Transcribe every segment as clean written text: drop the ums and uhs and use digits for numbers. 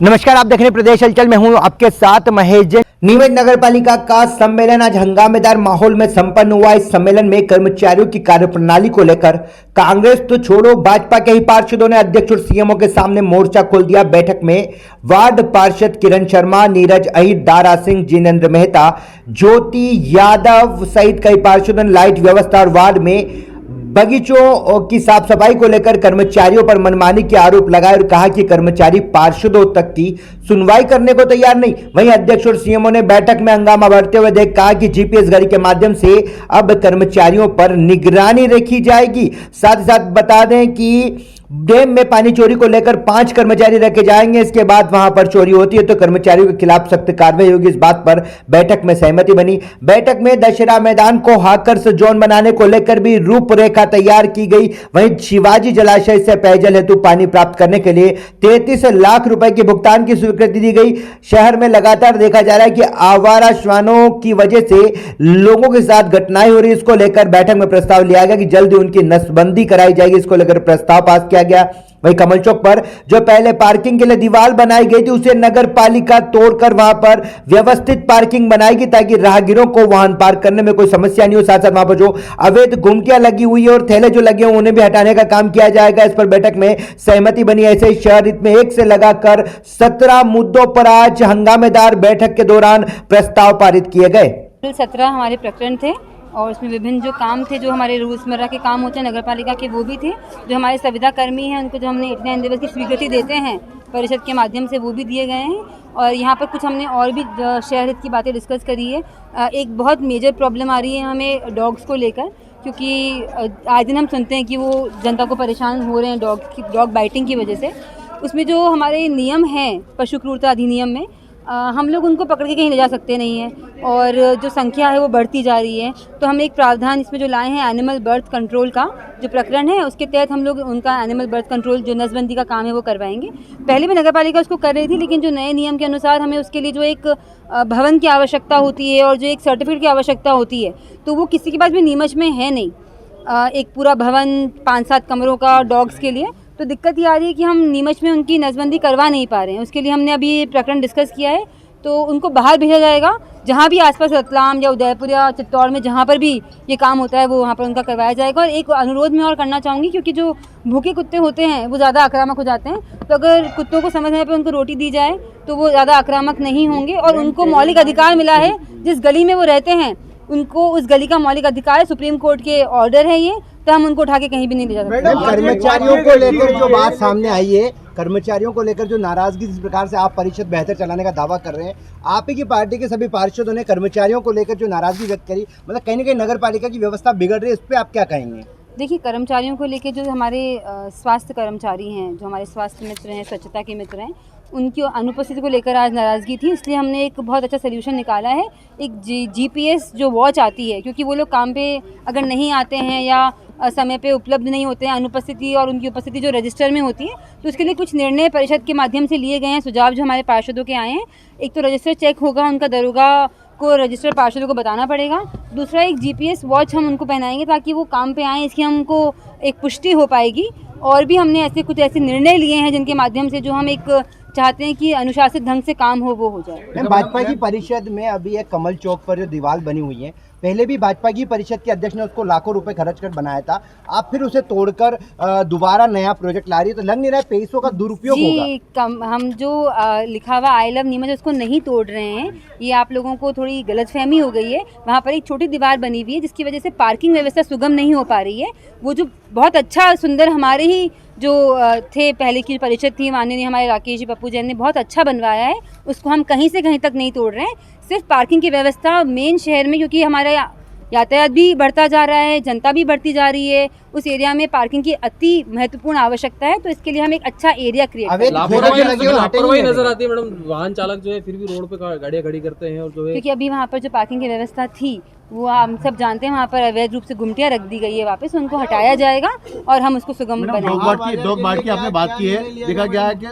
नमस्कार, आप देख रहे हैं प्रदेश हलचल में हूं आपके साथ महेश जैन। नीमच नगर पालिका का सम्मेलन आज हंगामेदार माहौल में संपन्न हुआ। इस सम्मेलन में कर्मचारियों की कार्यप्रणाली को लेकर कांग्रेस तो छोड़ो, भाजपा के ही पार्षदों ने अध्यक्ष और सीएमओ के सामने मोर्चा खोल दिया। बैठक में वार्ड पार्षद किरण शर्मा, नीरज अहिर, दारा सिंह, जिनेंद्र मेहता, ज्योति यादव सहित कई पार्षदों ने लाइट व्यवस्था और वार्ड में बगीचों की साफ सफाई को लेकर कर्मचारियों पर मनमानी के आरोप लगाए और कहा कि कर्मचारी पार्षदों तक की सुनवाई करने को तैयार नहीं। वहीं अध्यक्ष और सीएमओ ने बैठक में हंगामा बढ़ते हुए देख कहा कि जीपीएस घड़ी के माध्यम से अब कर्मचारियों पर निगरानी रखी जाएगी। साथ ही साथ बता दें कि डैम में पानी चोरी को लेकर 5 कर्मचारी रखे जाएंगे। इसके बाद वहां पर चोरी होती है तो कर्मचारियों के खिलाफ सख्त कार्रवाई होगी। इस बात पर बैठक में सहमति बनी। बैठक में दशहरा मैदान को हाकर्स जोन बनाने को लेकर भी रूपरेखा तैयार की गई। वहीं शिवाजी जलाशय से पेयजल हेतु पानी प्राप्त करने के लिए 33 लाख रुपए के भुगतान की स्वीकृति दी गई। शहर में लगातार देखा जा रहा है कि आवारा श्वानों की वजह से लोगों के साथ घटनाएं हो रही। इसको लेकर बैठक में प्रस्ताव लिया गया कि जल्दी उनकी नसबंदी कराई जाएगी। इसको लेकर प्रस्ताव पास किया गया। वहीं कमल चौक पर जो पहले पार्किंग के लिए दीवार बनाई गई थी उसे नगर पालिका तोड़कर वहां पर व्यवस्थित पार्किंग बनाएगी ताकि राहगीरों को वाहन पार्क करने में कोई समस्या नहीं हो। साथ साथ वहां पर जो अवैध गुमटियां लगी हुई है और थैले जो लगे हुए उन्हें भी हटाने का काम किया जाएगा। इस पर बैठक में सहमति बनी। ऐसे ही शहर हित में 1 से लगाकर 17 मुद्दों पर आज हंगामेदार बैठक के दौरान प्रस्ताव पारित किए गए। 17 हमारे प्रकरण थे और उसमें विभिन्न जो काम थे, जो हमारे रोजमर्रा के काम होते हैं नगर पालिका के, वो भी थे। जो हमारे संविदा कर्मी हैं उनको जो हमने 89 दिवस की स्वीकृति देते हैं परिषद के माध्यम से, वो भी दिए गए हैं। और यहाँ पर कुछ हमने और भी शहर हित की बातें डिस्कस करी है। एक बहुत मेजर प्रॉब्लम आ रही है हमें डॉग्स को लेकर, क्योंकि आज दिन हम सुनते हैं कि वो जनता को परेशान हो रहे हैं डॉग बाइटिंग की वजह से। उसमें जो हमारे नियम हैं पशु क्रूरता अधिनियम में, हम लोग उनको पकड़ के कहीं ले जा सकते नहीं हैं और जो संख्या है वो बढ़ती जा रही है। तो हम एक प्रावधान इसमें जो लाए हैं एनिमल बर्थ कंट्रोल का जो प्रकरण है, उसके तहत हम लोग उनका एनिमल बर्थ कंट्रोल जो नसबंदी का काम है वो करवाएंगे। पहले भी नगर पालिका उसको कर रही थी, लेकिन जो नए नियम के अनुसार हमें उसके लिए जो एक भवन की आवश्यकता होती है और जो एक सर्टिफिकेट की आवश्यकता होती है, तो वो किसी के पास भी नीमच में है नहीं। एक पूरा भवन 5-7 कमरों का डॉग्स के लिए, तो दिक्कत ये आ रही है कि हम नीमच में उनकी नसबंदी करवा नहीं पा रहे हैं। उसके लिए हमने अभी ये प्रकरण डिस्कस किया है, तो उनको बाहर भेजा जाएगा। जहाँ भी आसपास रतलाम या उदयपुर या चित्तौड़ में जहाँ पर भी ये काम होता है वो वहाँ पर उनका करवाया जाएगा। और एक अनुरोध मैं और करना चाहूँगी, क्योंकि जो भूखे कुत्ते होते हैं वो ज़्यादा आक्रामक हो जाते हैं, तो अगर कुत्तों को समय समय पर उनको रोटी दी जाए तो वो ज़्यादा आक्रामक नहीं होंगे। और उनको मौलिक अधिकार मिला है, जिस गली में वो रहते हैं उनको उस गली का मौलिक अधिकार है। सुप्रीम कोर्ट के ऑर्डर है ये, तो हम उनको उठा के कहीं भी नहीं ले जा सकते। कर्मचारियों को लेकर जो बात सामने आई है, कर्मचारियों को लेकर जो नाराजगी, जिस प्रकार से आप परिषद बेहतर चलाने का दावा कर रहे हैं, आप ही की पार्टी के सभी पार्षदों ने कर्मचारियों को लेकर जो नाराजगी व्यक्त करी, मतलब कहीं ना कहीं नगर पालिका की व्यवस्था बिगड़ रही है, इस पर आप क्या कहेंगे? देखिए, कर्मचारियों को लेकर जो हमारे स्वास्थ्य कर्मचारी हैं, जो हमारे स्वास्थ्य मित्र हैं, स्वच्छता के मित्र हैं, उनकी अनुपस्थिति को लेकर आज नाराज़गी थी। इसलिए हमने एक बहुत अच्छा सलूशन निकाला है, एक जीपीएस जो वॉच आती है, क्योंकि वो लोग काम पे अगर नहीं आते हैं या समय पे उपलब्ध नहीं होते हैं, अनुपस्थिति और उनकी उपस्थिति जो रजिस्टर में होती है, तो उसके लिए कुछ निर्णय परिषद के माध्यम से लिए गए हैं। सुझाव जो हमारे पार्षदों के आए हैं, एक तो रजिस्टर चेक होगा, उनका दरोगा को रजिस्टर पार्षदों को बताना पड़ेगा। दूसरा, एक जीपीएस वॉच हम उनको पहनाएंगे ताकि वो काम पे आएँ, इसकी हमको एक पुष्टि हो पाएगी। और भी हमने कुछ ऐसे निर्णय लिए हैं जिनके माध्यम से जो हम एक चाहते हैं कि अनुशासित ढंग से काम हो जाए। भाजपा की परिषद में अभी एक कमल चौक पर जो दीवार बनी हुई है, पहले भी भाजपा की परिषद के अध्यक्ष ने उसको लाखों रुपए खर्च कर बनाया था, आप फिर उसे तोड़कर दोबारा नया प्रोजेक्ट ला रही है, तो लग नहीं रहा है पैसों का दुरुपयोग होगा? हम जो लिखा हुआ आई लव नीमच उसको नहीं तोड़ रहे हैं, ये आप लोगों को थोड़ी गलतफहमी हो गई है। वहाँ पर एक छोटी दीवार बनी हुई है जिसकी वजह से पार्किंग व्यवस्था सुगम नहीं हो पा रही है। वो जो बहुत अच्छा सुंदर हमारे ही जो थे पहले की परिषद थी, माननीय हमारे राकेश जी पप्पू जैन ने बहुत अच्छा बनवाया है, उसको हम कहीं से कहीं तक नहीं तोड़ रहे हैं। सिर्फ पार्किंग की व्यवस्था मेन शहर में, क्योंकि हमारा यातायात भी बढ़ता जा रहा है, जनता भी बढ़ती जा रही है, उस एरिया में पार्किंग की अति महत्वपूर्ण आवश्यकता है। तो इसके लिए हम एक अच्छा एरिया क्रिएट करें। लापरवाही नजर आती है मैडम, वाहन चालक जो है फिर भी रोड पे गाड़ियां खड़ी करते हैं, और जो है क्योंकि अभी वहाँ पर जो पार्किंग की व्यवस्था थी वो हम सब जानते हैं, वहाँ पर अवैध रूप से गुमटियाँ रख दी गई है, वापस उनको हटाया जाएगा और हम उसको सुगम बनाएंगे। डॉग बाइट की आपने बात की है, देखा गया है कि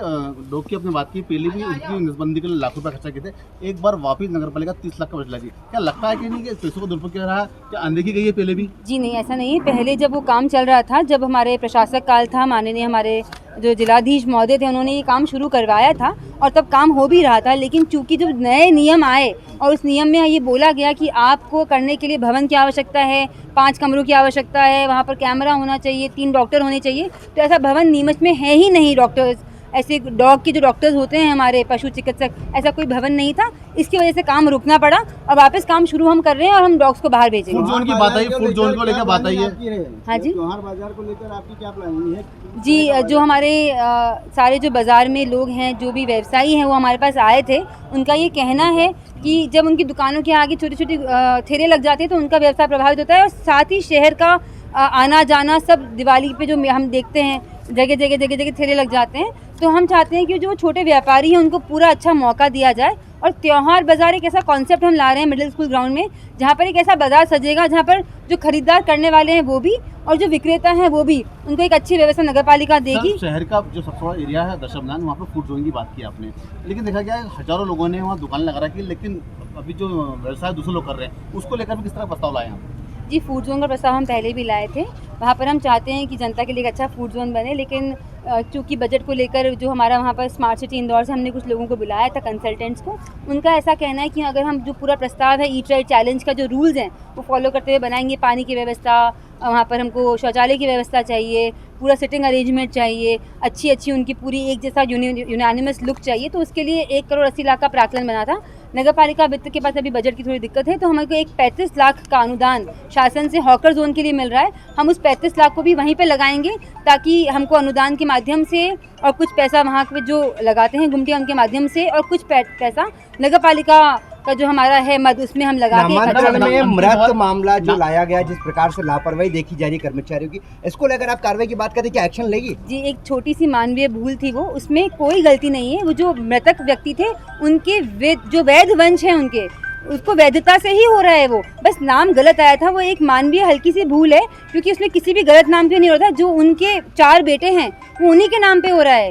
डॉग की आपने बात की, पहले भी उनकी नसबंदी के लिए लाखों रुपए खर्चा किए थे, एक बार वापस नगर पालिका 30 लाख का बजट लगी। क्या लगता है कि नहीं कि पैसों को दुरुपयोग किया रहा, क्या अनदेखी गई है पहले भी? जी नहीं, ऐसा नहीं है। पहले जब वो काम चल रहा था, जब हमारे प्रशासक काल था, माननीय हमारे जो जिलाधीश महोदय थे उन्होंने ये काम शुरू करवाया था और तब काम हो भी रहा था, लेकिन चूंकि जो नए नियम आए और उस नियम में ये बोला गया कि आपको करने के लिए भवन की आवश्यकता है, 5 कमरों की आवश्यकता है, वहाँ पर कैमरा होना चाहिए, 3 डॉक्टर होने चाहिए, तो ऐसा भवन नीमच में है ही नहीं। डॉक्टर्स ऐसे डॉग के जो डॉक्टर्स होते हैं हमारे पशु चिकित्सक, ऐसा कोई भवन नहीं था। इसकी वजह से काम रुकना पड़ा और वापस काम शुरू हम कर रहे हैं और हम डॉग्स को बाहर भेजेंगे। फूड जोन की बात आई, फूड जोन को लेकर बात आई है। हाँ जी, त्योहार बाजार को लेकर आपकी क्या प्लानिंग है? जी जो हमारे सारे जो बाज़ार में लोग हैं, जो भी व्यवसायी हैं, वो हमारे पास आए थे। उनका ये कहना है कि जब उनकी दुकानों के आगे छोटी छोटी ठेले लग जाते हैं तो उनका व्यवसाय प्रभावित होता है और साथ ही शहर का आना जाना सब दिवाली पे जो हम देखते हैं जगह जगह ठेले लग जाते हैं। तो हम चाहते हैं कि जो छोटे व्यापारी हैं उनको पूरा अच्छा मौका दिया जाए और त्योहार बाज़ार एक ऐसा कॉन्सेप्ट हम ला रहे हैं मिडिल स्कूल ग्राउंड में, जहाँ पर एक ऐसा बाज़ार सजेगा जहाँ पर जो खरीदार करने वाले हैं वो भी और जो विक्रेता हैं वो भी, उनको एक अच्छी व्यवस्था नगर पालिका देगी। शहर का जो सबसे बड़ा एरिया है दशरथ मैदान, वहाँ पर फूड जोन की बात की आपने, लेकिन देखा गया है हजारों लोगों ने वहाँ दुकान लगा रखी है, लेकिन अभी जो व्यवसाय दूसरे लोग कर रहे हैं उसको लेकर भी किस तरह प्रस्ताव लाए हैं? जी, फूड जोन का प्रस्ताव हम पहले भी लाए थे। वहाँ पर हम चाहते हैं कि जनता के लिए एक अच्छा फूड जोन बने, लेकिन चूँकि बजट को लेकर जो हमारा वहाँ पर स्मार्ट सिटी इंदौर से हमने कुछ लोगों को बुलाया था, कंसल्टेंट्स को, उनका ऐसा कहना है कि अगर हम जो पूरा प्रस्ताव है ईट राइट चैलेंज का जो रूल्स हैं वो फॉलो करते हुए बनाएंगे, पानी की व्यवस्था, वहाँ पर हमको शौचालय की व्यवस्था चाहिए, पूरा सिटिंग अरेंजमेंट चाहिए, अच्छी उनकी पूरी एक जैसा यूनानिमस लुक चाहिए, तो उसके लिए 1 करोड़ 80 लाख का प्राक्कलन बना था। नगर पालिका वित्त के पास अभी बजट की थोड़ी दिक्कत है, तो हमको एक 35 लाख का अनुदान शासन से हॉकर जोन के लिए मिल रहा है। हम उस 35 लाख को भी वहीं पे लगाएंगे ताकि हमको अनुदान के माध्यम से और कुछ पैसा वहाँ पे जो लगाते हैं गुमटिया उनके माध्यम से और कुछ पैसा नगर पालिका का जो हमारा है मद उसमें हम लगा के नामांतरण में मृत मामला जो लाया गया, जिस प्रकार से लापरवाही देखी जा रही है कर्मचारियों की, इसको लेकर आप कार्रवाई की बात करते, क्या एक्शन लेगी? जी, एक छोटी सी मानवीय भूल थी, वो उसमें कोई गलती नहीं है। वो जो मृतक व्यक्ति थे उनके जो वैध वंश हैं उनके, उसको वैधता से ही हो रहा है, वो बस नाम गलत आया था, वो एक मानवीय हल्की सी भूल है, क्योंकि उसमें किसी भी गलत नाम पे नहीं हो रहा था। जो उनके 4 बेटे हैं वो उन्हीं के नाम पे हो रहा है,